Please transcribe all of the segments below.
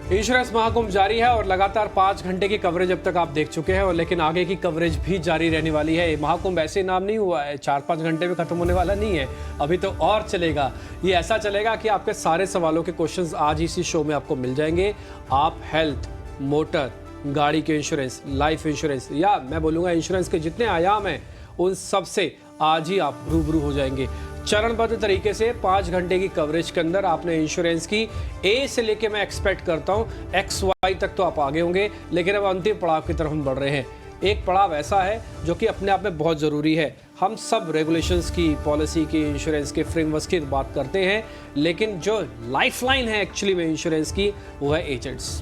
Insurance Mahakumbh जारी है और लगातार 5 घंटे की कवरेज अब तक आप देख चुके हैं, और लेकिन आगे की कवरेज भी जारी रहने वाली है। ये महाकुंभ ऐसे नाम नहीं हुआ है, 4-5 घंटे में खत्म होने वाला नहीं है, अभी तो और चलेगा। ये ऐसा चलेगा कि आपके सारे सवालों के क्वेश्चंस आज इसी शो में आपको मिल जाएंगे। आप हेल्थ, मोटर, गाड़ी के इंश्योरेंस, लाइफ इंश्योरेंस, या मैं बोलूँगा इंश्योरेंस के जितने आयाम हैं उन सब से आज ही आप रूबरू हो जाएंगे। चरणबद्ध तरीके से 5 घंटे की कवरेज के अंदर आपने इंश्योरेंस की ए से लेके मैं एक्सपेक्ट करता हूँ XY तक तो आप आगे होंगे, लेकिन अब अंतिम पड़ाव की तरफ हम बढ़ रहे हैं। एक पड़ाव ऐसा है जो कि अपने आप में बहुत ज़रूरी है। हम सब रेगुलेशंस की, पॉलिसी की, इंश्योरेंस के फ्रेमवर्क की बात करते हैं, लेकिन जो लाइफलाइन है एक्चुअली में इंश्योरेंस की, वो है एजेंट्स।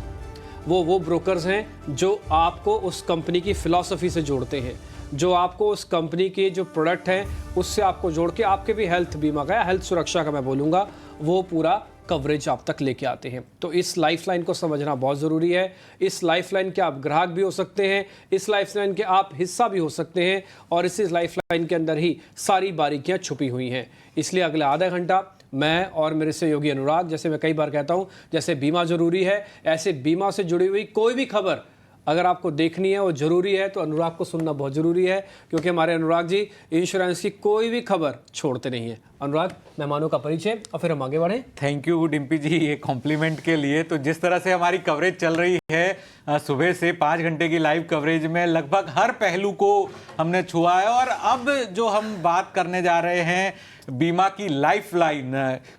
वो ब्रोकर्स हैं जो आपको उस कंपनी की फिलॉसफी से जोड़ते हैं, जो आपको उस कंपनी के जो प्रोडक्ट हैं उससे आपको जोड़ के आपके भी हेल्थ बीमा का या हेल्थ सुरक्षा का मैं बोलूँगा वो पूरा कवरेज आप तक लेके आते हैं। तो इस लाइफलाइन को समझना बहुत ज़रूरी है। इस लाइफलाइन के आप ग्राहक भी हो सकते हैं, इस लाइफलाइन के आप हिस्सा भी हो सकते हैं, और इस लाइफलाइन के अंदर ही सारी बारीकियाँ छुपी हुई हैं। इसलिए अगले आधा घंटा मैं और मेरे सहयोगी अनुराग, जैसे मैं कई बार कहता हूँ, जैसे बीमा ज़रूरी है, ऐसे बीमा से जुड़ी हुई कोई भी खबर अगर आपको देखनी है वो ज़रूरी है तो अनुराग को सुनना बहुत ज़रूरी है, क्योंकि हमारे अनुराग जी इंश्योरेंस की कोई भी खबर छोड़ते नहीं है। अनुराग, मेहमानों का परिचय और फिर हम आगे बढ़ें। थैंक यू डिम्पी जी ये कॉम्प्लीमेंट के लिए। तो जिस तरह से हमारी कवरेज चल रही है सुबह से 5 घंटे की लाइव कवरेज में लगभग हर पहलू को हमने छुआ है, और अब जो हम बात करने जा रहे हैं बीमा की लाइफलाइन,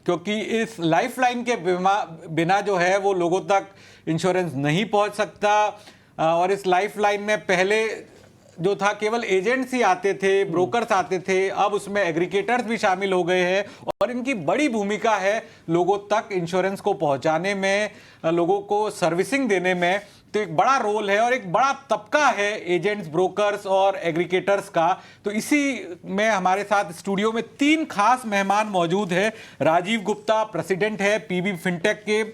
क्योंकि इस लाइफलाइन के बिना जो है वो लोगों तक इंश्योरेंस नहीं पहुंच सकता। और इस लाइफलाइन में पहले जो था केवल एजेंट्स ही आते थे, ब्रोकर्स आते थे, अब उसमें एग्रीगेटर्स भी शामिल हो गए हैं, और इनकी बड़ी भूमिका है लोगों तक इंश्योरेंस को पहुंचाने में, लोगों को सर्विसिंग देने में। तो एक बड़ा रोल है और एक बड़ा तबका है एजेंट्स, ब्रोकर्स और एग्रीगेटर्स का। तो इसी में हमारे साथ स्टूडियो में 3 खास मेहमान मौजूद हैं। राजीव गुप्ता प्रेसिडेंट है पीबी फिनटेक के,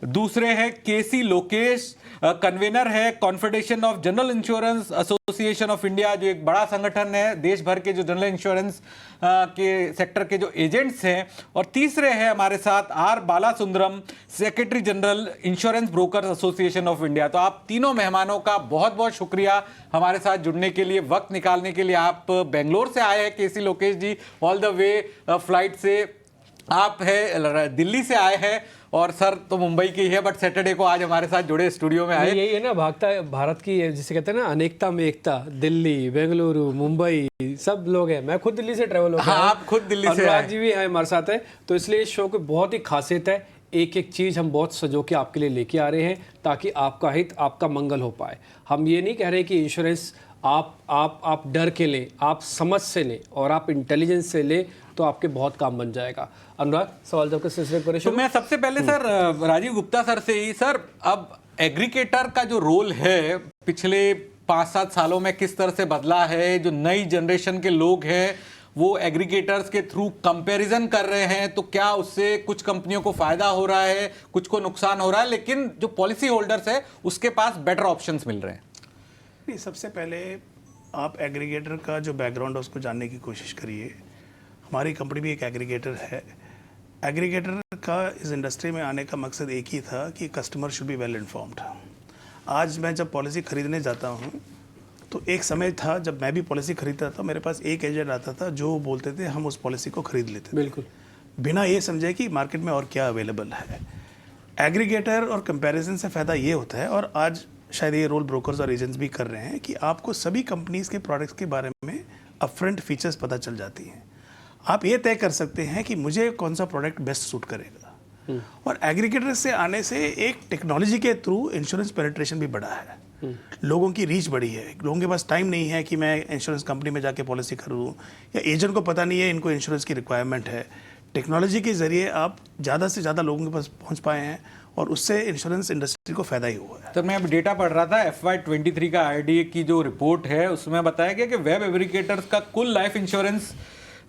दूसरे हैं केसी लोकेश, कन्वेनर है confederation of general insurance association of India, जो एक बड़ा संगठन है देश भर के जो जनरल इंश्योरेंस के सेक्टर के जो एजेंट्स हैं, और तीसरे हैं हमारे साथ R Balasundaram, secretary general insurance brokers association of India. तो आप तीनों मेहमानों का बहुत बहुत शुक्रिया हमारे साथ जुड़ने के लिए, वक्त निकालने के लिए। आप बेंगलोर से आए हैं केसी लोकेश जी, ऑल द वे फ्लाइट से, आप है दिल्ली से आए हैं, और सर तो मुंबई की है, बट सैटरडे को आज हमारे साथ जुड़े स्टूडियो में आए। यही है ना भागता भारत की, जिसे कहते हैं ना अनेकता में एकता। दिल्ली, बेंगलुरु, मुंबई, सब लोग हैं। मैं खुद दिल्ली से ट्रैवल होकर, हाँ, आप खुद दिल्ली से, अनुराग जी भी है हमारे साथ है। तो इसलिए इस शो की बहुत ही खासियत है, एक एक चीज़ हम बहुत सजो के आपके लिए लेके आ रहे हैं ताकि आपका हित, आपका मंगल हो पाए। हम ये नहीं कह रहे कि इंश्योरेंस आप डर के लें, आप समझ से लें और आप इंटेलिजेंस से लें तो आपके बहुत काम बन जाएगा। अनुराग, सवाल जब के सिलसिले पर तो मैं सबसे पहले सर राजीव गुप्ता सर से ही, सर अब एग्रीगेटर का जो रोल है पिछले 5-7 सालों में किस तरह से बदला है? जो नई जनरेशन के लोग हैं वो एग्रीगेटर्स के थ्रू कंपैरिजन कर रहे हैं, तो क्या उससे कुछ कंपनियों को फायदा हो रहा है, कुछ को नुकसान हो रहा है, लेकिन जो पॉलिसी होल्डर्स है उसके पास बेटर ऑप्शंस मिल रहे हैं? नहीं, सबसे पहले आप एग्रीगेटर का जो बैकग्राउंड है उसको जानने की कोशिश करिए। हमारी कंपनी भी एक एग्रीगेटर है। एग्रीगेटर का इस इंडस्ट्री में आने का मकसद एक ही था कि customer should be well informed. आज मैं जब पॉलिसी ख़रीदने जाता हूँ तो एक समय था जब मैं भी पॉलिसी खरीदता था, मेरे पास एक एजेंट आता था जो बोलते थे हम उस पॉलिसी को ख़रीद लेते थे, बिल्कुल बिना ये समझे कि मार्केट में और क्या अवेलेबल है। एग्रीगेटर और कंपैरिजन से फ़ायदा ये होता है, और आज शायद ये रोल ब्रोकर्स और एजेंट्स भी कर रहे हैं, कि आपको सभी कंपनीज़ के प्रोडक्ट्स के बारे में अपफ्रंट फीचर्स पता चल जाती हैं। आप ये तय कर सकते हैं कि मुझे कौन सा प्रोडक्ट बेस्ट सूट करेगा। और एग्रीगेटर से आने से एक टेक्नोलॉजी के थ्रू इंश्योरेंस पेनिट्रेशन भी बढ़ा है, लोगों की रीच बढ़ी है। लोगों के पास टाइम नहीं है कि मैं इंश्योरेंस कंपनी में जाके पॉलिसी खरीदूँ, या एजेंट को पता नहीं है इनको इंश्योरेंस की रिक्वायरमेंट है। टेक्नोलॉजी के ज़रिए आप ज़्यादा से ज़्यादा लोगों के पास पहुँच पाए हैं, और उससे इंश्योरेंस इंडस्ट्री को फायदा ही हुआ है। तो मैं अब डेटा पढ़ रहा था, FY23 का RDA की जो रिपोर्ट है उसमें बताया गया कि वेब एग्रीगेटर्स का कुल लाइफ इंश्योरेंस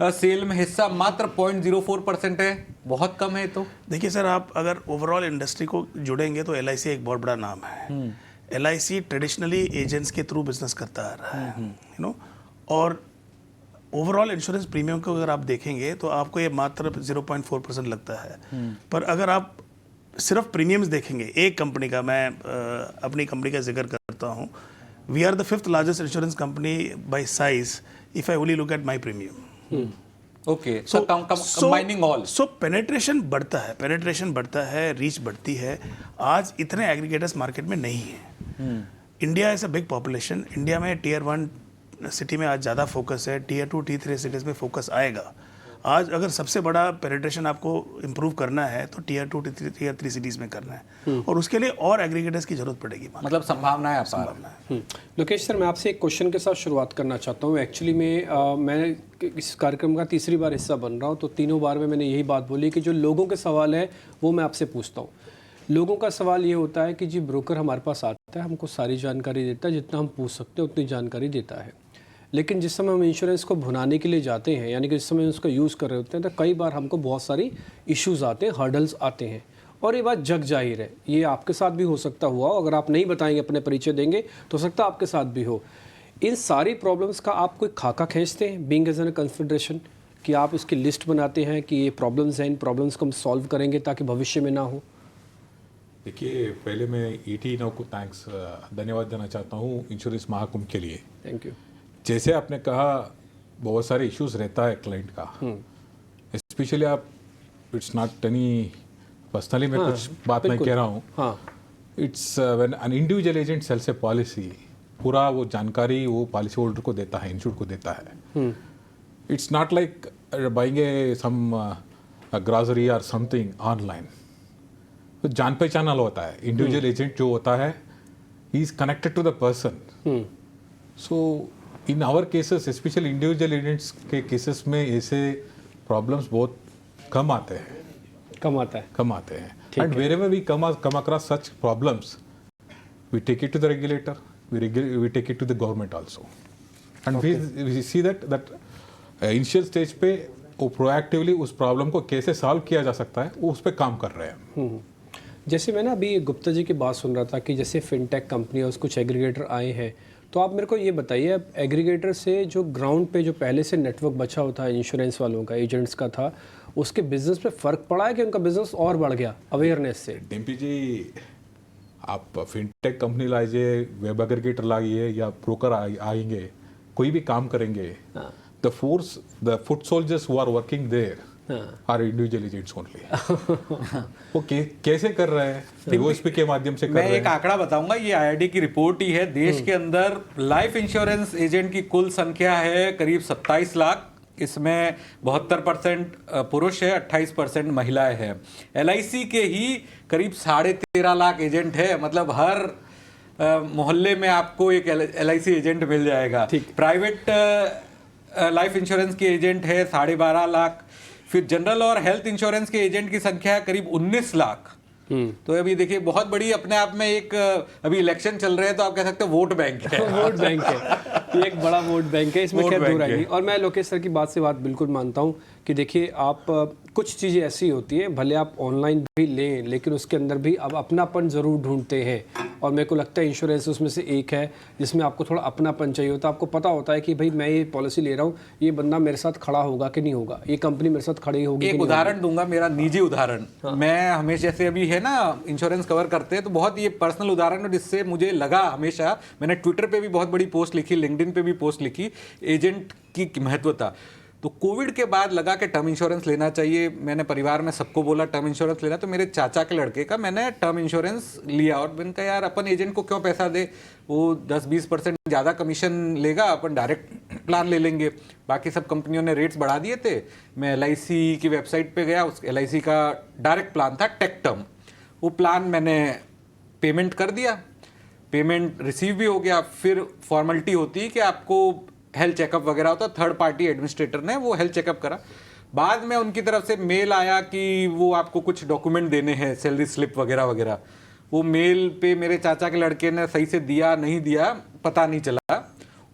सेल में हिस्सा मात्र 0.04% है, बहुत कम है। तो देखिए सर, आप अगर ओवरऑल इंडस्ट्री को जुड़ेंगे तो LIC एक बहुत बड़ा नाम है। LIC ट्रेडिशनली एजेंट्स के थ्रू बिजनेस करता आ रहा है, यू नो, और ओवरऑल इंश्योरेंस प्रीमियम को अगर आप देखेंगे तो आपको ये मात्र 0.4% लगता है। पर अगर आप सिर्फ प्रीमियम्स देखेंगे एक कंपनी का, मैं अपनी कंपनी का जिक्र करता हूँ, we are the 5th largest insurance company by size if I only look at my premium. Okay, so combining all, so penetration बढ़ता है, रीच बढ़ती है। आज इतने एग्रीगेटर्स मार्केट में नहीं है। India is a big population. India में टीयर 1 सिटी में आज ज़्यादा फोकस है, टीयर 2 टीयर 3 सिटीज़ में फोकस आएगा। आज अगर सबसे बड़ा पेनिट्रेशन आपको इम्प्रूव करना है तो टीयर 2 टीयर 3 सिटीज़ में करना है, और उसके लिए और एग्रीगेटर्स की जरूरत पड़ेगी। मतलब संभावना है अपार। लोकेश सर, मैं आपसे एक क्वेश्चन के साथ शुरुआत करना चाहता हूँ। एक्चुअली मैं इस कार्यक्रम का तीसरी बार हिस्सा बन रहा हूँ, तो तीनों बार में मैंने यही बात बोली कि जो लोगों के सवाल है वो मैं आपसे पूछता हूँ। लोगों का सवाल ये होता है कि जी ब्रोकर हमारे पास आता है, हमको सारी जानकारी देता है, जितना हम पूछ सकते हैं उतनी जानकारी देता है, लेकिन जिस समय हम इंश्योरेंस को भुनाने के लिए जाते हैं, यानी कि जिस समय उसका यूज़ कर रहे होते हैं, तो कई बार हमको बहुत सारी इश्यूज़ आते हैं, हर्डल्स आते हैं। और ये बात जग जाहिर है, ये आपके साथ भी हो सकता हुआ, अगर आप नहीं बताएंगे, अपने परिचय देंगे, तो हो सकता है आपके साथ भी हो। इन सारी प्रॉब्लम्स का आप कोई खाका खींचते हैं बीइंग एज एन कंसिडरेशन, कि आप इसकी लिस्ट बनाते हैं कि ये प्रॉब्लम्स हैं, इन प्रॉब्लम्स को हम सॉल्व करेंगे ताकि भविष्य में ना हो? देखिए, पहले मैं ईटी नाउ को धन्यवाद देना चाहता हूँ इंश्योरेंस महाकुंभ के लिए। Thank you. जैसे आपने कहा, बहुत सारे इश्यूज रहता है क्लाइंट का, स्पेशली आप, इट्स नॉट एनी पर्सनली, मैं कुछ बात नहीं कह रहा हूँ। हाँ, it's when an individual agent sells a policy, पूरा वो जानकारी वो पॉलिसी होल्डर को देता है, इंश्योर्ड को देता है। It's not like buying a some grocery और समथिंग ऑनलाइन। तो जान पहचान वाला होता है इंडिविजुअल एजेंट जो होता है, he is connected to the person. So in our cases, specially individual agents के केसेस में ऐसे प्रॉब्लम्स बहुत कम आते हैं, कम आते हैं। And wherever we come across such problems, we take it to the regulator, we take it to the government also, and we see that initial stage पे वो प्रोएक्टिवली उस प्रॉब्लम को कैसे सॉल्व किया जा सकता है, वो उस पर काम कर रहे हैं। जैसे मैं ना अभी गुप्ता जी की बात सुन रहा था कि जैसे फिनटेक कंपनी और कुछ एग्रीगेटर आए हैं, तो आप मेरे को ये बताइए, अब एग्रीगेटर से जो ग्राउंड पे जो पहले से नेटवर्क बचा होता है इंश्योरेंस वालों का, एजेंट्स का था, उसके बिजनेस पे फ़र्क पड़ा है कि उनका बिजनेस और बढ़ गया अवेयरनेस से? डिम्पी जी, आप फिनटेक कंपनी लाइए, वेब एग्रीगेटर लाइए या ब्रोकर आएंगे, कोई भी काम करेंगे, the foot soldiers who are working there are individual agents only. वो कैसे कर रहे हैं? DOSP के माध्यम से कर रहे हैं। मैं एक आंकड़ा बताऊंगा, ये IRD की रिपोर्ट ही है। देश के अंदर लाइफ इंश्योरेंस एजेंट की कुल संख्या है करीब 27 लाख। इसमें 72% पुरुष है, 28% महिलाएं हैं। LIC के ही करीब 13.5 लाख एजेंट है, मतलब हर मोहल्ले में आपको एक LIC एजेंट मिल जाएगा। प्राइवेट लाइफ इंश्योरेंस के एजेंट है 12.5 लाख। फिर जनरल और हेल्थ इंश्योरेंस के एजेंट की संख्या है करीब 19 लाख। तो अभी देखिए, बहुत बड़ी अपने आप में एक, अभी इलेक्शन चल रहे हैं तो आप कह सकते हो वोट बैंक है। वोट बैंक है, ये एक बड़ा वोट बैंक है, इसमें खैर दूर आएगी। और मैं लोकेश सर की बात से बिल्कुल मानता हूँ कि देखिए, आप कुछ चीज़ें ऐसी होती हैं, भले आप ऑनलाइन भी लें, लेकिन उसके अंदर भी आप अपनापन ज़रूर ढूंढते हैं। और मेरे को लगता है इंश्योरेंस उसमें से एक है जिसमें आपको थोड़ा अपनापन चाहिए होता है। आपको पता होता है कि भाई मैं ये पॉलिसी ले रहा हूँ, ये बंदा मेरे साथ खड़ा होगा कि नहीं होगा, ये कंपनी मेरे साथ खड़ी होगी। एक उदाहरण दूंगा, मेरा निजी उदाहरण। मैं हमेशा, जैसे अभी है ना इंश्योरेंस कवर करते हैं, तो बहुत ये पर्सनल उदाहरण है जिससे मुझे लगा, हमेशा मैंने ट्विटर पे भी बहुत बड़ी पोस्ट लिखी, लिंक्डइन पे भी पोस्ट लिखी, एजेंट की महत्वता। तो कोविड के बाद लगा कि टर्म इंश्योरेंस लेना चाहिए। मैंने परिवार में सबको बोला टर्म इंश्योरेंस लेना, तो मेरे चाचा के लड़के का मैंने टर्म इंश्योरेंस लिया। और मैंने कहा यार, अपन एजेंट को क्यों पैसा दे, वो 10-20% ज़्यादा कमीशन लेगा, अपन डायरेक्ट प्लान ले लेंगे। बाकी सब कंपनियों ने रेट्स बढ़ा दिए थे। मैं LIC की वेबसाइट पे गया, उस LIC का डायरेक्ट प्लान था टेक टर्म। वो प्लान मैंने पेमेंट कर दिया, पेमेंट रिसीव भी हो गया। फिर फॉर्मेलिटी होती है कि आपको हेल्थ चेकअप वगैरह होता है, थर्ड पार्टी एडमिनिस्ट्रेटर ने वो हेल्थ चेकअप करा। बाद में उनकी तरफ से मेल आया कि वो आपको कुछ डॉक्यूमेंट देने हैं, सैलरी स्लिप वगैरह वगैरह। वो मेल पे मेरे चाचा के लड़के ने सही से दिया नहीं दिया पता नहीं चला,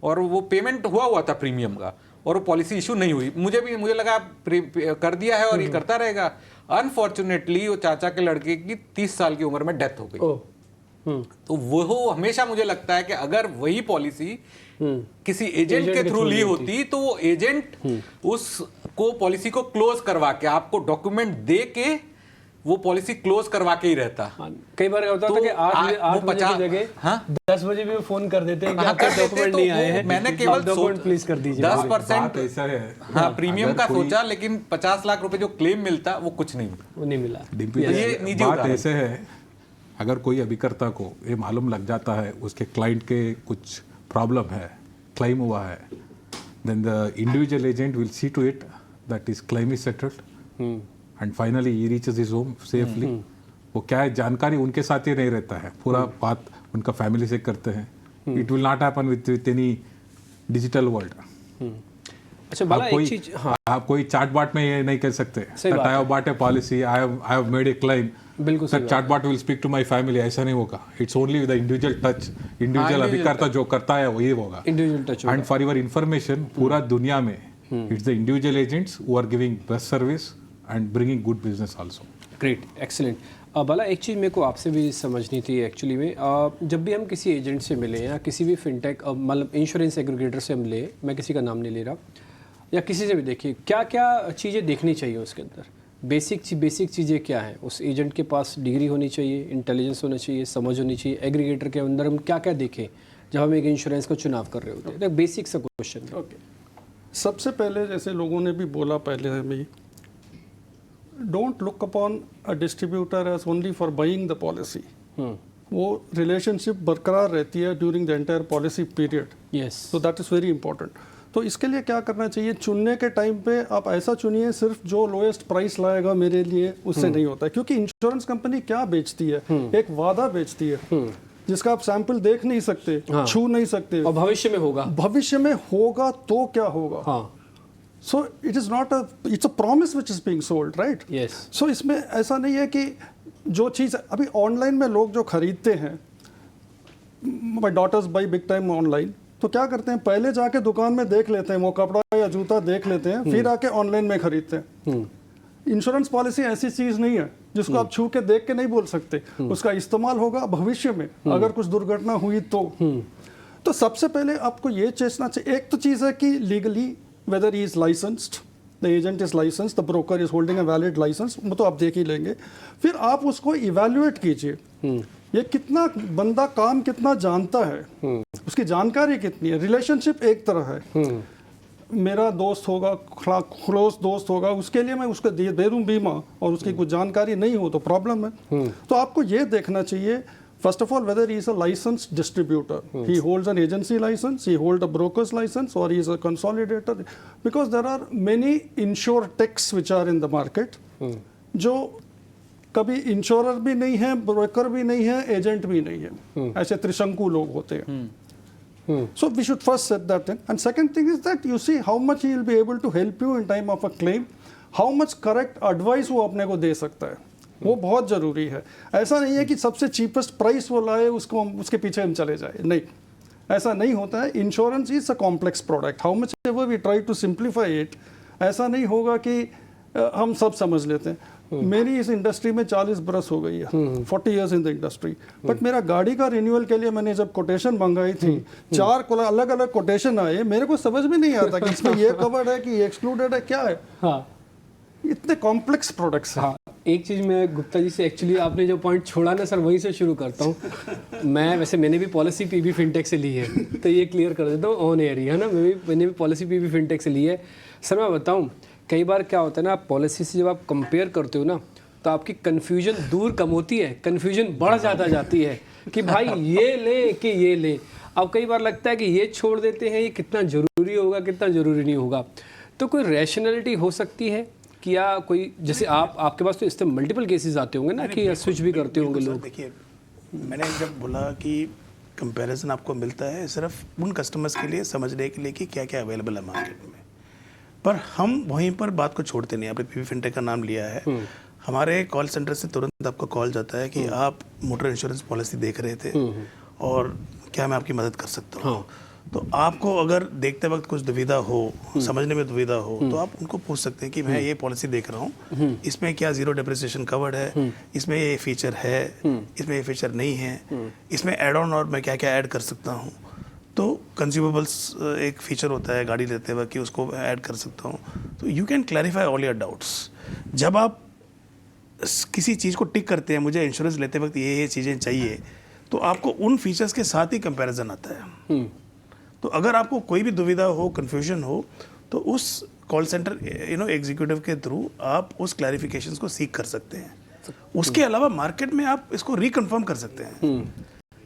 और वो पेमेंट हुआ था प्रीमियम का, और वो पॉलिसी इशू नहीं हुई। मुझे लगा कर दिया है और ये करता रहेगा। अनफॉर्चुनेटली वो चाचा के लड़के की 30 साल की उम्र में डेथ हो गई। तो वो हमेशा मुझे लगता है कि अगर वही पॉलिसी किसी एजेंट के थ्रू ली होती, तो वो एजेंट उसको पॉलिसी को क्लोज करवा के आपको डॉक्यूमेंट दे के वो पॉलिसी क्लोज करवा के ही रहता। हाँ, कई बार होता था कि 8 बजे की जगह 10 बजे भी फोन कर देते हैं कि आपके डॉक्यूमेंट नहीं आए हैं, मैंने केवल डॉक्यूमेंट प्लीज कर दीजिए। 10% ऐसा है। हाँ प्रीमियम का सोचा, लेकिन 50 लाख रुपए जो क्लेम मिलता वो कुछ नहीं, वो नहीं मिला। ये निजी बात उदाहरण। ऐसे है, अगर कोई अभिकर्ता को ये मालूम लग जाता है उसके क्लाइंट के कुछ प्रॉब्लम है, क्लेम हुआ है, then the individual agent will see to it that his claim is settled and finally he reaches his home safely. वो क्या है, जानकारी उनके साथ ही नहीं रहता है, पूरा बात उनका फैमिली से करते हैं. It will not happen with any digital world. अच्छा बाला एक चीज, हाँ आप कोई चार्टबॉट में ये नहीं कह सकते that I have bought a policy, I have made a claim. बिल्कुल That chatbot will speak to my family, ऐसा नहीं होगा. It's only with the individual touch, individual अभिकर्ता जो करता है वही होगा. Individual touch. And for your information, पूरा दुनिया में it's the individual agents who are giving best service and bringing good business also. Great, excellent. Bala एक चीज़ मेरे को आपसे भी समझनी थी एक्चुअली में, जब भी हम किसी एजेंट से मिले या किसी भी फिनटेक मतलब इंश्योरेंस एग्रीगेटर से हम ले, मैं किसी का नाम नहीं ले रहा, या किसी से भी देखिए, क्या क्या चीज़ें देखनी चाहिए उसके अंदर? बेसिक चीज़ें क्या हैं? उस एजेंट के पास डिग्री होनी चाहिए, इंटेलिजेंस होना चाहिए, समझ होनी चाहिए। एग्रीगेटर के अंदर हम क्या क्या देखें जब हम एक इंश्योरेंस का चुनाव कर रहे होते हैं? बेसिक सा क्वेश्चन। ओके, सबसे पहले जैसे लोगों ने भी बोला पहले में, don't look upon a distributor as only for buying the policy. वो रिलेशनशिप बरकरार रहती है during the entire policy period. Yes, so that is very important. तो इसके लिए क्या करना चाहिए, चुनने के टाइम पे आप ऐसा चुनिए सिर्फ जो लोएस्ट प्राइस लाएगा मेरे लिए, उससे नहीं होता है। क्योंकि इंश्योरेंस कंपनी क्या बेचती है, एक वादा बेचती है जिसका आप सैंपल देख नहीं सकते, छू नहीं सकते, और भविष्य में होगा, भविष्य में होगा तो क्या होगा। हाँ, so it is not it's a promise which is being sold, right. Yes. So इसमें ऐसा नहीं है कि जो चीज़ अभी ऑनलाइन में लोग जो खरीदते हैं, my daughters buy big time online, तो क्या करते हैं, पहले जाके दुकान में देख लेते हैं, वो कपड़ा या जूता देख लेते हैं, फिर आके ऑनलाइन में खरीदते हैं। इंश्योरेंस पॉलिसी ऐसी चीज़ नहीं है जिसको आप छू के देख के नहीं बोल सकते, उसका इस्तेमाल होगा भविष्य में अगर कुछ दुर्घटना हुई तो सबसे पहले आपको ये चेतना चाहिए, एक तो चीज़ है कि legally whether he is licensed, the agent is license, the broker is holding a valid license, वो तो आप देख ही लेंगे। फिर आप उसको इवेल्युएट कीजिए, ये कितना बंदा काम कितना जानता है, उसकी जानकारी कितनी है। रिलेशनशिप एक तरह है, मेरा दोस्त होगा, क्लोज दोस्त होगा, उसके लिए मैं उसको दे दूं बीमा और उसकी कुछ जानकारी नहीं हो तो प्रॉब्लम है। तो आपको ये देखना चाहिए first of all whether he is a licensed distributor, he holds an agency licence, he hold a brokers licence, और he is a consolidator, because there are many insurtechs which are in the market जो कभी insurer भी नहीं है, broker भी नहीं है, agent भी नहीं है, ऐसे त्रिशंकु लोग होते हैं। So we should first set that in, and second thing is that you see how much he will be able to help you in time of a claim, how much correct advice वो अपने को दे सकता है, वो बहुत ज़रूरी है। ऐसा नहीं है कि सबसे चीपेस्ट प्राइस वो लाए उसको उसके पीछे हम चले जाए, नहीं, ऐसा नहीं होता है। Insurance is a complex product, how much ever we try to simplify it, ऐसा नहीं होगा कि हम सब समझ लेते हैं। मेरी इस इंडस्ट्री में 40 बरस हो गई है, 40 years in the industry, but मेरा गाड़ी का रिन्यूअल के लिए मैंने जब कोटेशन मंगाई थी, 4 अलग अलग कोटेशन आए, मेरे को समझ में नहीं आता कि इसमें ये कवर्ड है कि ये एक्सक्लूडेड है, क्या है। हाँ, इतने कॉम्प्लेक्स प्रोडक्ट्स हैं। हाँ, एक चीज़ मैं गुप्ता जी से एक्चुअली आपने जो पॉइंट छोड़ा ना सर, वहीं से शुरू करता हूँ। मैंने भी पॉलिसी पीबी फिनटेक से ली है, तो ये क्लियर कर देता हूँ ऑन एयर ही, है ना। मैंने भी पॉलिसी पीबी फिनटेक से ली है। सर मैं बताऊँ, कई बार क्या होता है ना, आप पॉलिसी से जब आप कंपेयर करते हो ना, तो आपकी कन्फ्यूजन दूर कम होती है, कन्फ्यूजन बढ़ ज़्यादा जाती है कि भाई ये ले कि ये ले। अब कई बार लगता है कि ये छोड़ देते हैं, ये कितना ज़रूरी होगा, कितना ज़रूरी नहीं होगा। तो कोई रैशनैलिटी हो सकती है कि या कोई, जैसे आपके पास तो इससे मल्टीपल केसेस आते होंगे ना कि स्विच भी करते होंगे लोग। देखिए, मैंने जब बोला कि कंपैरिजन आपको मिलता है सिर्फ उन कस्टमर्स के लिए समझने के लिए कि क्या क्या अवेलेबल है मार्केट में, पर हम वहीं पर बात को छोड़ते नहीं। आपने पीवी फिनटेक का नाम लिया है, हमारे कॉल सेंटर से तुरंत आपको कॉल जाता है कि आप मोटर इंश्योरेंस पॉलिसी देख रहे थे और क्या मैं आपकी मदद कर सकता हूँ। तो आपको अगर देखते वक्त कुछ दुविधा हो, समझने में दुविधा हो, तो आप उनको पूछ सकते हैं कि मैं ये पॉलिसी देख रहा हूँ, इसमें क्या जीरो डेप्रिसिएशन कवर्ड है, इसमें ये फीचर है, इसमें ये फीचर नहीं है, इसमें एड ऑन और मैं क्या क्या ऐड कर सकता हूँ। तो कंज्यूमेबल्स एक फीचर होता है गाड़ी लेते वक्त कि उसको ऐड कर सकता हूँ। तो you can clarify all your doubts. जब आप किसी चीज़ को टिक करते हैं, मुझे इंश्योरेंस लेते वक्त ये चीज़ें चाहिए, तो आपको उन फीचर्स के साथ ही कंपैरिजन आता है। तो अगर आपको कोई भी दुविधा हो, कन्फ्यूजन हो, तो उस कॉल सेंटर एग्जीक्यूटिव के थ्रू आप उस क्लैरिफिकेशंस को सीख कर सकते हैं। उसके अलावा मार्केट में आप इसको रिकन्फर्म कर सकते हैं।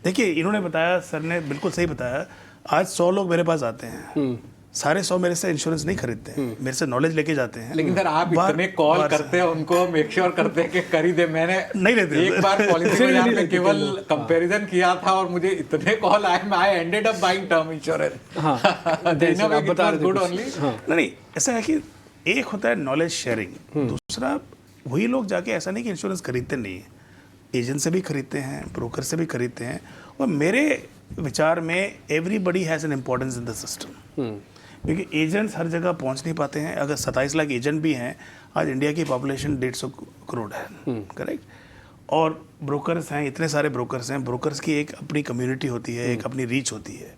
देखिए, इन्होंने बताया, सर ने बिल्कुल सही बताया, आज 100 लोग मेरे पास आते हैं, सारे 100 मेरे से इंश्योरेंस नहीं खरीदते हैं, मेरे से नॉलेज लेके जाते हैं। लेकिन सर आप इतने कॉल करते हैं उनको, मेक श्योर करते हैं कि कर ही दे। मैंने नहीं लेते। एक बार पॉलिसी बाजार में केवल कंपैरिजन किया था और मुझे इतने कॉल आए, मैं I ended up buying term insurance. Good only. नहीं, ऐसा है कि एक होता है नॉलेज शेयरिंग, दूसरा वही लोग जाके, ऐसा नहीं कि इंश्योरेंस खरीदते नहीं है, एजेंट से भी खरीदते हैं, ब्रोकर से भी खरीदते हैं। और मेरे विचार में everybody has an importance in the system, क्योंकि एजेंट्स हर जगह पहुंच नहीं पाते हैं। अगर 27 लाख एजेंट भी हैं, आज इंडिया की पॉपुलेशन 150 करोड़ है, करेक्ट। और ब्रोकर्स हैं, इतने सारे ब्रोकर्स हैं, ब्रोकर्स की एक अपनी कम्युनिटी होती है, एक अपनी रीच होती है।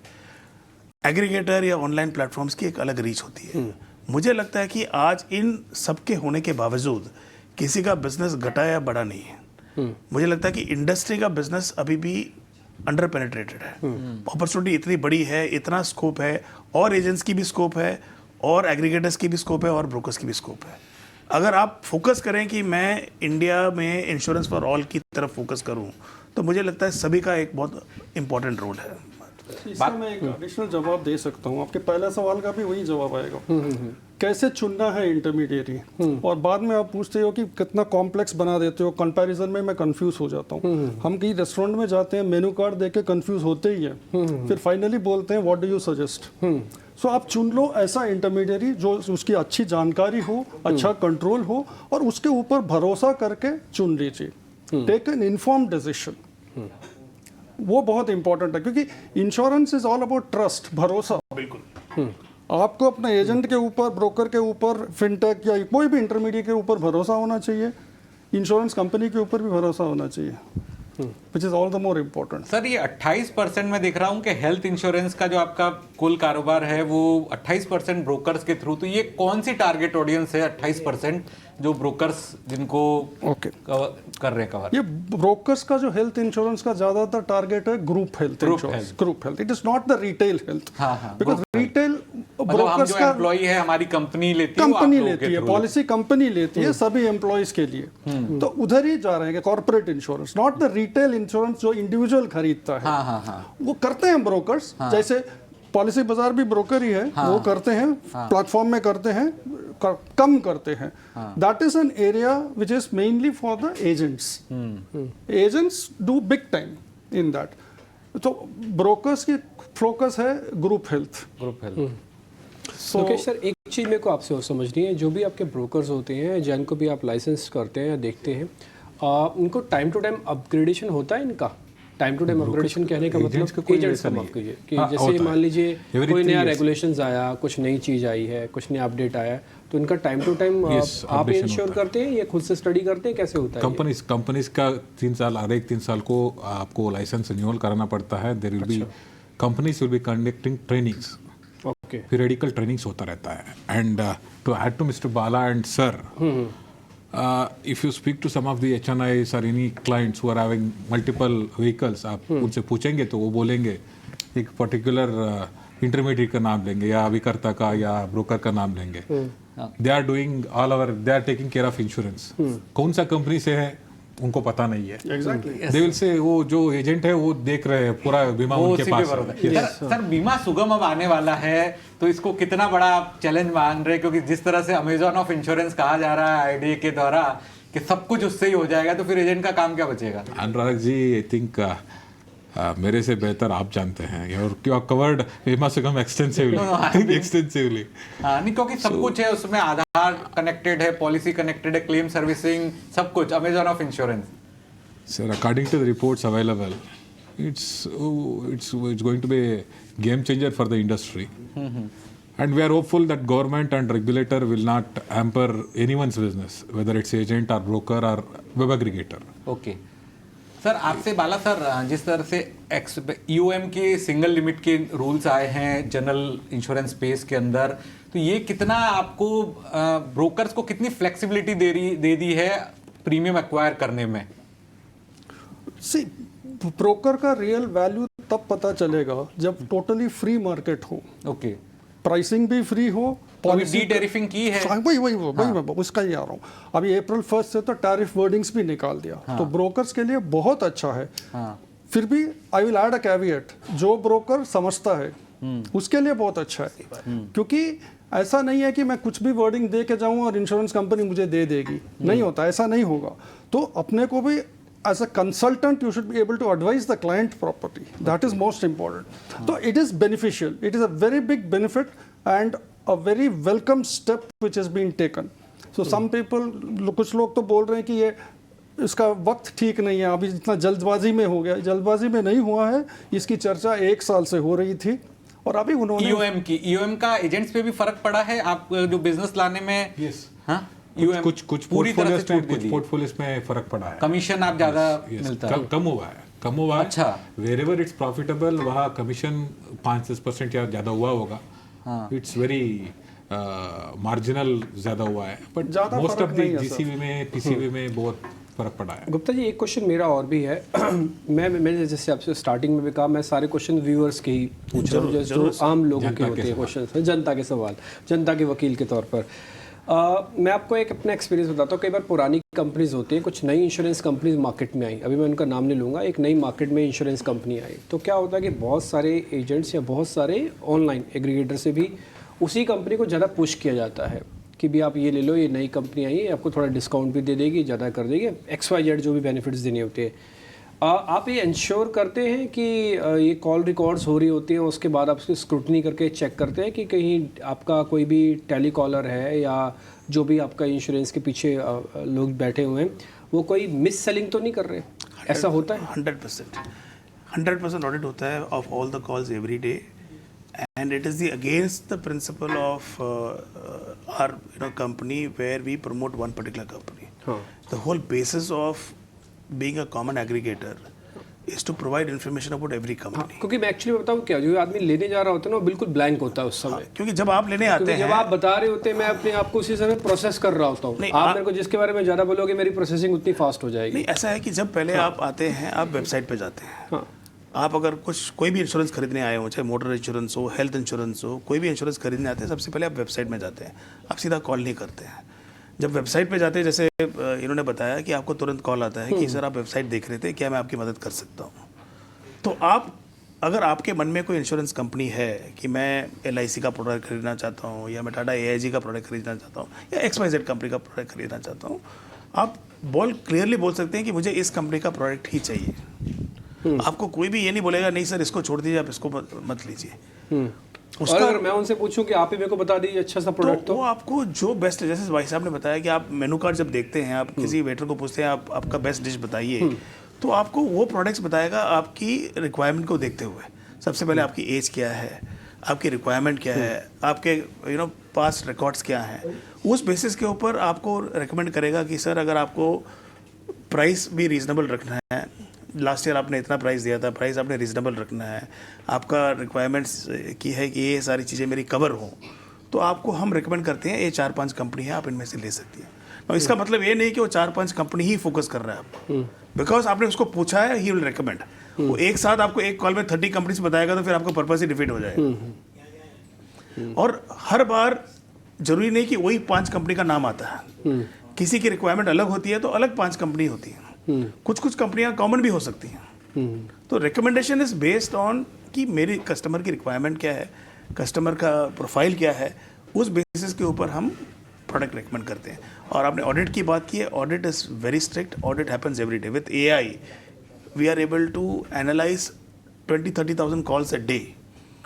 एग्रीगेटर या ऑनलाइन प्लेटफॉर्म्स की एक अलग रीच होती है। मुझे लगता है कि आज इन सब के होने के बावजूद किसी का बिजनेस घटा या बढ़ा नहीं है। मुझे लगता है कि इंडस्ट्री का बिजनेस अभी भी अंडर पेनिट्रेटेड है। अपॉर्चुनिटी इतनी बड़ी है, इतना स्कोप है, और एजेंट्स की भी स्कोप है, और एग्रीगेटर्स की भी स्कोप है, और ब्रोकर्स की भी स्कोप है। अगर आप फोकस करें कि मैं इंडिया में इंश्योरेंस फॉर ऑल की तरफ फोकस करूं, तो मुझे लगता है सभी का एक बहुत इंपॉर्टेंट रोल है। इसका मैं एक एडिशनल जवाब दे सकता हूँ। आपके पहले सवाल का भी वही जवाब आएगा, कैसे चुनना है इंटरमीडिएटरी। और बाद में आप पूछते हो कि कितना कॉम्प्लेक्स बना देते हो, कंपैरिजन में मैं कंफ्यूज हो जाता हूँ। हम कहीं रेस्टोरेंट में जाते हैं, मेनू कार्ड देख के कंफ्यूज होते ही हैं, फिर फाइनली बोलते हैं व्हाट डू यू सजेस्ट। सो आप चुन लो ऐसा इंटरमीडिएटरी जो उसकी अच्छी जानकारी हो, अच्छा कंट्रोल हो, और उसके ऊपर भरोसा करके चुन लीजिए। टेक एन इन्फॉर्म्ड डिसीजन, वो बहुत इंपॉर्टेंट है, क्योंकि insurance is all about trust, भरोसा। बिल्कुल। आपको अपने एजेंट के ऊपर, ब्रोकर के ऊपर, फिनटेक या कोई भी इंटरमीडिएट के ऊपर भरोसा होना चाहिए। इंश्योरेंस कंपनी के ऊपर भी भरोसा होना चाहिए, which is all the more important. Sir, ये 28% मैं देख रहा हूँ कि हेल्थ इंश्योरेंस का जो आपका कुल कारोबार है वो 28% ब्रोकर्स के थ्रू। तो ये कौन सी टारगेट ऑडियंस है 28% जो ब्रोकर्स जिनको कर रहे हैं कवर? ये ब्रोकर्स का जो हेल्थ इंश्योरेंस का ज्यादातर टारगेट है group health insurance, group health. It is not the retail health, because retail brokers का एम्प्लॉई है, हमारी कंपनी लेती है, कंपनी लेती है, पॉलिसी कंपनी लेती है सभी एम्प्लॉयज के लिए। तो उधर ही जा रहे हैं corporate insurance, not the retail insurance जो इंडिविजुअल खरीदता है। वो करते हैं ब्रोकर्स, जैसे पॉलिसी बाजार भी ब्रोकर ही है, वो करते हैं, प्लेटफॉर्म में करते हैं, कम करते हैं। That is an area which is mainly for the agents. Agents do big time in that. तो ब्रोकर्स की फोकस है ग्रुप हेल्थ। ओके सर, एक चीज़ मेरे को आपसे और समझनी है, जो भी आपके ब्रोकर्स होते हैं, जिनको भी आप लाइसेंस करते हैं या देखते हैं, उनको टाइम टू टाइम अपग्रेडेशन होता है इनका? टाइम टू टाइम अपग्रेडेशन कहने का मतलब एजेंट्स का माफ कीजिए कि जैसे मान लीजिए कोई नया रेगुलेशंस आया, कुछ नई चीज़ आई है, कुछ नया अपडेट आया, तो इनका टाइम टू टाइम आप इंश्योर करते हैं या खुद से स्टडी करते हैं, कैसे होता है? कंपनीज का 3 साल, हर एक 3 साल को आपको लाइसेंस रिन्यूअल कराना पड़ता है। There will be companies will be conducting trainings, okay, periodical trainings होता रहता है। And to add to mister Bala and sir, if you speak to some of the HNIs or any clients who are having multiple vehicles, आप उनसे पूछेंगे तो वो बोलेंगे एक पर्टिकुलर इंटरमीडिएट का नाम लेंगे, या अभिकर्ता का, या ब्रोकर का नाम लेंगे। They are doing all over, they are taking care of insurance. कौन सा कंपनी से है उनको पता नहीं है। एग्जैक्टली, दे विल से वो जो एजेंट है वो देख रहे हैं, पूरा बीमा उनके पास है। सर, बीमा सुगम अब आने वाला है, तो इसको कितना बड़ा चैलेंज मान रहे हैं? क्योंकि जिस तरह से अमेजॉन ऑफ इंश्योरेंस कहा जा रहा है आईडी के द्वारा कि सब कुछ उससे ही हो जाएगा, तो फिर एजेंट का काम क्या बचेगा? अनुराग जी, आई थिंक मेरे से बेहतर आप जानते हैं, और क्यों कवर्ड बीमा सुगम एक्सटेंसिवली। नहीं, क्योंकि सब कुछ है उसमें, आधार कनेक्टेड है, पॉलिसी कनेक्टेड है, क्लेम सर्विसिंग, सब कुछ Amazon of insurance. Sir, according to the reports available, it's going to be a game changer for the industry. And we are hopeful that government and regulator will not hamper anyone's business, whether it's agent or broker or web aggregator. Okay sir, आपसे बाला sir, जिस तरह से EOM के single limit के rules आए हैं general insurance space के अंदर, तो ये कितना आपको ब्रोकर्स को कितनी फ्लेक्सिबिलिटी दे दी है प्रीमियम एक्वायर करने में? सी ब्रोकर का रियल वैल्यू तब पता चलेगा जब टोटली फ्री मार्केट हो, ओके, प्राइसिंग भी फ्री हो, डी टैरिफिंग की है। वही मैं उसका ही आ रहा हूँ। अभी अप्रैल 1 से तो टैरिफ वर्डिंग्स भी निकाल दिया, तो ब्रोकर्स के लिए बहुत अच्छा है। फिर भी I will add a caveat, जो ब्रोकर समझता है उसके लिए बहुत अच्छा है, क्योंकि ऐसा नहीं है कि मैं कुछ भी वर्डिंग दे के जाऊँ और इंश्योरेंस कंपनी मुझे दे देगी, नहीं होता, ऐसा नहीं होगा। तो अपने को भी as a consultant you should be able to advise the client properly, that is most important. So it is beneficial, it is a very big benefit and a very welcome step which has been taken. So some people, कुछ लोग तो बोल रहे हैं कि ये इसका वक्त ठीक नहीं है, अभी इतना जल्दबाजी में हो गया। जल्दबाजी में नहीं हुआ है, इसकी चर्चा 1 साल से हो रही थी और अभी उन्होंने ईओएम का एजेंट्स पे भी फर्क पड़ा है आप जो बिजनेस लाने में? यस, हाँ, कुछ पोर्टफोलियोज में फर्क पड़ा है। कमीशन आप ज्यादा मिलता है? कम हुआ है। अच्छा, वेरेवर इट्स प्रॉफिटेबल वहाँ कमीशन 5-10% या ज्यादा हुआ होगा। इट्स वेरी मार्जिनल ज्यादा हुआ है, but most of the GCB में पीसीबी में बहुत फर्क पड़ा है। गुप्ता जी, एक क्वेश्चन मेरा और भी है। मैंने जैसे आपसे स्टार्टिंग में भी कहा, मैं सारे क्वेश्चन व्यूअर्स के ही पूछ रहा हूँ, जो आम लोगों के होते हैं क्वेश्चन, जनता के सवाल, जनता के वकील के तौर पर। मैं आपको एक अपना एक्सपीरियंस बताता हूँ। कई बार पुरानी कंपनीज होती हैं, कुछ नई इंश्योरेंस कंपनीज मार्केट में आई, अभी मैं उनका नाम नहीं लूँगा, एक नई मार्केट में इंश्योरेंस कंपनी आई, तो क्या होता है कि बहुत सारे एजेंट्स या बहुत सारे ऑनलाइन एग्रीगेटर से भी उसी कंपनी को ज़्यादा पुश किया जाता है कि भी आप ये ले लो, ये नई कंपनी आई है, आपको थोड़ा डिस्काउंट भी दे देगी, ज़्यादा कर देगी, XYZ जो भी बेनिफिट्स देने होते हैं। आप ये इंश्योर करते हैं कि ये कॉल रिकॉर्ड्स हो रही होती हैं, उसके बाद आप उसकी स्क्रूटनी करके चेक करते हैं कि कहीं आपका कोई भी टेली कॉलर है या जो भी आपका इंश्योरेंस के पीछे लोग बैठे हुए हैं, वो कोई मिस सेलिंग तो नहीं कर रहे? ऐसा होता है? 100% ऑडिट होता है of all the calls every day, and it is the against the principle of our company where we promote one particular company. The whole basis of being a common aggregator is to provide information about every company. क्योंकि मैं actually बताऊँ क्या, जो आदमी लेने जा रहा होता है ना, वो बिल्कुल ब्लैंक होता है उस समय। क्योंकि जब आप लेने आते हैं, जब आप बता रहे होते हैं, मैं अपने आप को उसी समय प्रोसेस कर रहा होता हूँ। आप मेरे को जिसके बारे में ज़्यादा बोलोगे, मेरी प्रोसेसिंग उतनी फास्ट हो जाएगी। नहीं, ऐसा है कि जब पहले आप आते हैं, आप वेबसाइट पे जाते हैं, आप अगर कोई भी इंश्योरेंस खरीदने आए हो, चाहे मोटर इंश्योरेंस हो, हेल्थ इंश्योरेंस हो, कोई भी इंश्योरेंस खरीदने आते हैं, सबसे पहले आप वेबसाइट में जाते हैं, आप सीधा कॉल नहीं करते हैं। जब वेबसाइट पे जाते हैं, जैसे इन्होंने बताया कि आपको तुरंत कॉल आता है कि सर आप वेबसाइट देख रहे थे, क्या मैं आपकी मदद कर सकता हूँ? तो आप, अगर आपके मन में कोई इंश्योरेंस कंपनी है कि मैं LIC का प्रोडक्ट खरीदना चाहता हूँ, या मैं टाटा AIG का प्रोडक्ट खरीदना चाहता हूँ, या XYZ कंपनी का प्रोडक्ट खरीदना चाहता हूँ, आप क्लियरली बोल सकते हैं कि मुझे इस कंपनी का प्रोडक्ट ही चाहिए। आपको कोई भी ये नहीं बोलेगा नहीं सर इसको छोड़ दीजिए, आप इसको मत लीजिए। उसका अगर मैं उनसे पूछूं कि आप ही मेरे को बता दीजिए अच्छा सा प्रोडक्ट, तो वो आपको जो बेस्ट, जैसे भाई साहब ने बताया कि आप मेनू कार्ड जब देखते हैं, आप किसी वेटर को पूछते हैं आप आपका बेस्ट डिश बताइए, तो आपको वो प्रोडक्ट्स बताएगा आपकी रिक्वायरमेंट को देखते हुए। सबसे पहले आपकी एज क्या है, आपकी रिक्वायरमेंट क्या है, आपके पास्ट रिकॉर्ड्स क्या हैं, उस बेसिस के ऊपर आपको रिकमेंड करेगा कि सर अगर आपको प्राइस भी रीजनेबल रखना है, लास्ट ईयर आपने इतना प्राइस दिया था, प्राइस आपने रीजनेबल रखना है, आपका रिक्वायरमेंट्स की है कि ये सारी चीज़ें मेरी कवर हो, तो आपको हम रिकमेंड करते हैं ये 4-5 कंपनी है, आप इनमें से ले सकती हैं। और इसका मतलब ये नहीं कि वो 4-5 कंपनी ही फोकस कर रहा है आपको, बिकॉज आपने उसको पूछा है, ही विल रिकमेंड। वो एक साथ आपको एक कॉल में 30 कंपनीज बताएगा तो फिर आपका पर्पस ही डिफीट हो जाएगा। और हर बार जरूरी नहीं कि वही 5 कंपनी का नाम आता है, किसी की रिक्वायरमेंट अलग होती है तो अलग 5 कंपनी होती है, कुछ कंपनियां कॉमन भी हो सकती हैं। तो रिकमेंडेशन इज बेस्ड ऑन कि मेरी कस्टमर की रिक्वायरमेंट क्या है, कस्टमर का प्रोफाइल क्या है, उस बेसिस के ऊपर हम प्रोडक्ट रिकमेंड करते हैं। और आपने ऑडिट की बात की है, audit is very strict, audit happens every day. With AI we are able to analyze 20-30,000 calls a day.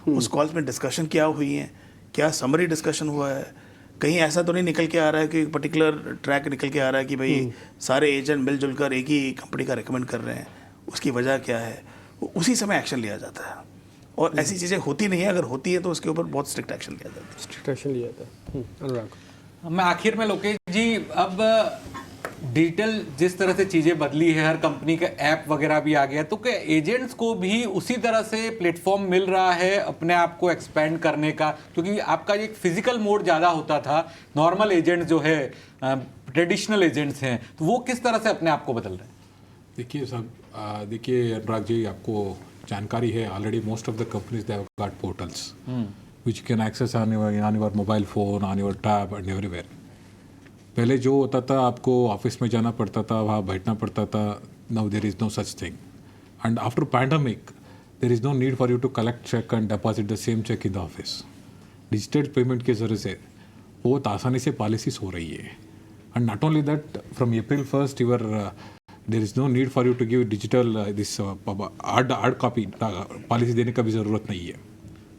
उस कॉल्स में डिस्कशन क्या हुई है, क्या समरी डिस्कशन हुआ है, कहीं ऐसा तो नहीं निकल के आ रहा है कि पर्टिकुलर ट्रैक निकल के आ रहा है कि भाई सारे एजेंट मिलजुल कर एक ही कंपनी का रिकमेंड कर रहे हैं, उसकी वजह क्या है, उसी समय एक्शन लिया जाता है। और ऐसी चीज़ें होती नहीं है, अगर होती है तो उसके ऊपर बहुत स्ट्रिक्ट एक्शन लिया जाता है। स्ट्रिक्ट एक्शन लिया जाता है। अनुराग, मैं आखिर में लोकेश जी, अब डिजिटल जिस तरह से चीज़ें बदली है, हर कंपनी का ऐप वगैरह भी आ गया, तो क्या एजेंट्स को भी उसी तरह से प्लेटफॉर्म मिल रहा है अपने आप को एक्सपेंड करने का? क्योंकि आपका एक फिजिकल मोड ज़्यादा होता था, नॉर्मल एजेंट जो है ट्रेडिशनल एजेंट्स हैं, तो वो किस तरह से अपने आप को बदल रहे हैं? देखिए सब देखिए अनुराग जी, आपको जानकारी है already most of the companies they have got portals which can access on your mobile phone, on your tab and everywhere. पहले जो होता था आपको ऑफिस में जाना पड़ता था, वहाँ बैठना पड़ता था। Now there is no such thing and after pandemic there is no need for you to collect cheque and deposit the same cheque in the office. Digital payment के ज़रिए से बहुत आसानी से पॉलिसीज हो रही है and not only that from April 1st your there is no need for you to give digital this hard copy policy देने का भी ज़रूरत नहीं है।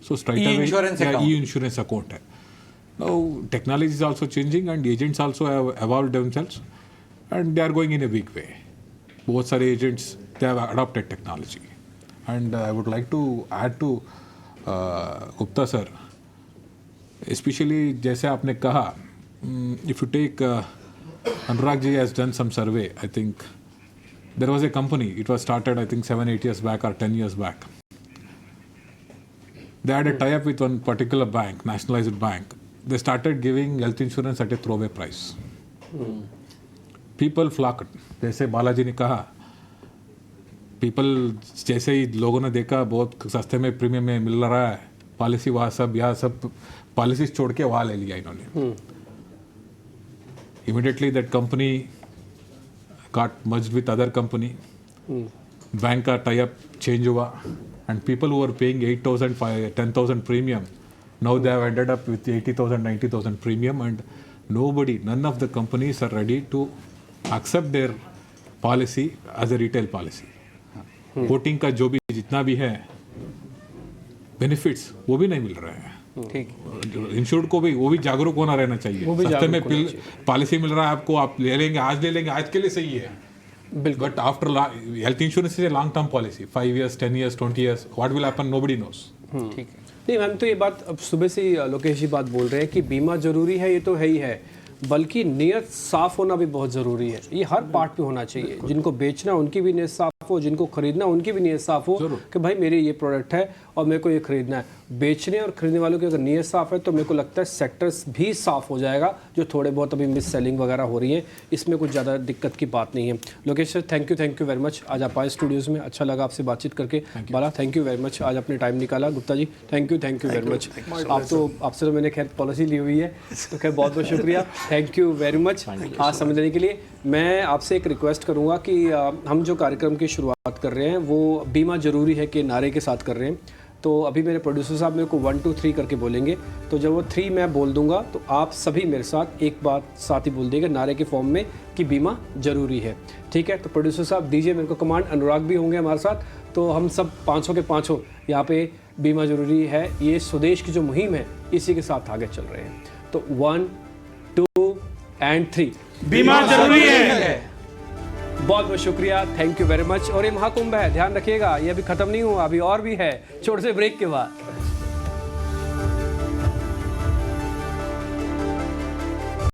सो E-insurance account. ई-इंश्योरेंस अकाउंट है। Now technology is also changing and agents also have evolved themselves and they are going in a big way. बहुत सारे agents they have adopted technology and I would like to add to Gupta sir, especially जैसे आपने कहा, if you take Anurag ji has done some survey. I think there was a company, it was started I think 7-8 years back or 10 years back. They had a tie-up with one particular bank, nationalized bank. They started giving health insurance at a throwaway price. People flocked. जैसे बालाजी ने कहा, people जैसे ही लोगों ने देखा बहुत सस्ते में प्रीमियम में मिल रहा है पॉलिसी, वहाँ सब यहाँ सब पॉलिसीज छोड़ के वहाँ ले लिया इन्होंने। Immediately that company got merged with other company. Bank का tie-up change हुआ and people who were paying 8,000, 10,000 premium, now they have ended up with 80,000, 90,000 premium and none of the companies are ready to accept their policy as a retail policy. Voting का जो भी जितना भी है benefits वो भी नहीं मिल रहे हैं। ठीक, इंश्योर्ड को भी वो भी जागरूक होना रहना चाहिए। सस्ते में पॉलिसी मिल रहा है आपको, आप ले लेंगे, आज के लिए सही है बिल्कुल, but after health insurance is a long term policy, 5 years, 10 years, 20 years, what will happen nobody nose. ठीक है। नहीं मैम, तो ये बात अब सुबह से ही लोकेश जी बात बोल रहे हैं कि बीमा जरूरी है, ये तो है ही है, बल्कि नीयत साफ होना भी बहुत ज़रूरी है। ये हर पार्ट पे होना चाहिए। जिनको बेचना उनकी भी नीयत साफ हो, जिनको खरीदना उनकी भी नीयत साफ हो कि भाई मेरे ये प्रोडक्ट है और मेरे को ये खरीदना है। बेचने और खरीदने वालों की अगर नीयत साफ है तो मेरे को लगता है सेक्टर्स भी साफ हो जाएगा। जो थोड़े बहुत अभी मिस सेलिंग वगैरह हो रही है इसमें कुछ ज़्यादा दिक्कत की बात नहीं है। Lokesh sir thank you very much, आज आप आए स्टूडियोज़ में, अच्छा लगा आपसे बातचीत करके। बाला थैंक यू वेरी मच, आज अपने टाइम निकाला। Gupta ji thank you very much. आपसे तो मैंने खैर पॉलिसी ली हुई है, तो खैर बहुत बहुत शुक्रिया, थैंक यू वेरी मच आज समय देने के लिए। मैं आपसे एक रिक्वेस्ट करूंगा कि हम जो कार्यक्रम की शुरुआत कर रहे हैं वो बीमा ज़रूरी है के नारे के साथ कर रहे हैं। तो अभी मेरे प्रोड्यूसर साहब मेरे को 1 2 3 करके बोलेंगे, तो जब वो 3 मैं बोल दूंगा तो आप सभी मेरे साथ एक बात साथ ही बोल देंगे नारे के फॉर्म में कि बीमा ज़रूरी है। ठीक है, तो प्रोड्यूसर साहब दीजिए मेरे को कमांड। अनुराग भी होंगे हमारे साथ, तो हम सब 500 के 500 यहाँ पे बीमा ज़रूरी है, ये स्वदेश की जो मुहिम है इसी के साथ आगे चल रहे हैं। तो 1 2 एंड 3 बीमा जरूरी है। बहुत बहुत शुक्रिया, थैंक यू वेरी मच। और ये महाकुंभ है, ध्यान रखिएगा, ये अभी खत्म नहीं हुआ, अभी और भी है छोटे से ब्रेक के बाद।